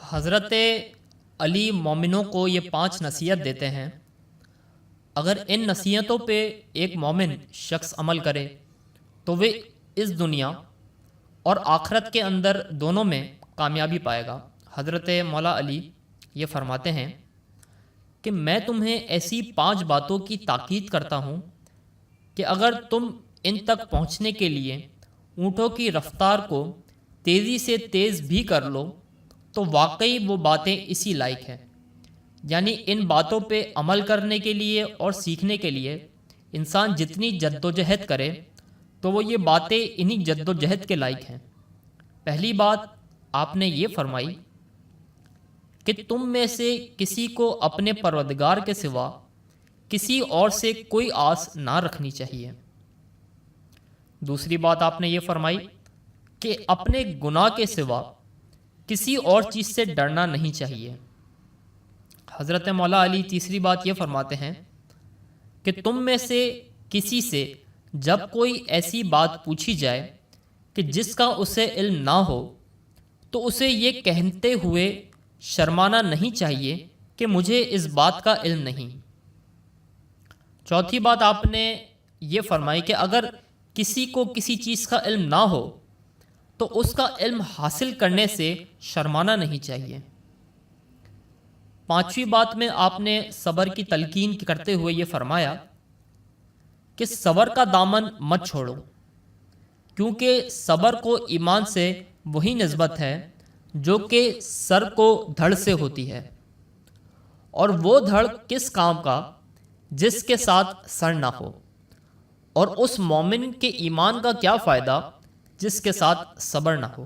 حضرت علی مومنوں کو یہ 5 نصیحت دیتے ہیں. اگر ان نصیحتوں پہ ایک مومن شخص عمل کرے تو وہ اس دنیا اور آخرت کے اندر دونوں میں کامیابی پائے گا. حضرت مولا علی یہ فرماتے ہیں کہ میں تمہیں ایسی 5 باتوں کی تاکید کرتا ہوں کہ اگر تم ان تک پہنچنے کے لیے اونٹوں کی رفتار کو تیزی سے تیز بھی کر لو تو واقعی وہ باتیں اسی لائق ہیں. یعنی ان باتوں پہ عمل کرنے کے لیے اور سیکھنے کے لیے انسان جتنی جد و جہد کرے تو وہ یہ باتیں انہی جد و جہد کے لائق ہیں. پہلی بات آپ نے یہ فرمائی کہ تم میں سے کسی کو اپنے پروردگار کے سوا کسی اور سے کوئی آس نہ رکھنی چاہیے. دوسری بات آپ نے یہ فرمائی کہ اپنے گناہ کے سوا کسی اور چیز سے ڈرنا نہیں چاہیے. حضرت مولا علی تیسری بات یہ فرماتے ہیں کہ تم میں سے کسی سے جب کوئی ایسی بات پوچھی جائے کہ جس کا اسے علم نہ ہو تو اسے یہ کہتے ہوئے شرمانا نہیں چاہیے کہ مجھے اس بات کا علم نہیں. چوتھی بات آپ نے یہ فرمائی کہ اگر کسی کو کسی چیز کا علم نہ ہو تو اس کا علم حاصل کرنے سے شرمانا نہیں چاہیے. پانچویں بات میں آپ نے صبر کی تلقین کرتے ہوئے یہ فرمایا کہ صبر کا دامن مت چھوڑو کیونکہ صبر کو ایمان سے وہی نسبت ہے جو کہ سر کو دھڑ سے ہوتی ہے، اور وہ دھڑ کس کام کا جس کے ساتھ سر نہ ہو، اور اس مومن کے ایمان کا کیا فائدہ جس کے ساتھ صبر نہ ہو.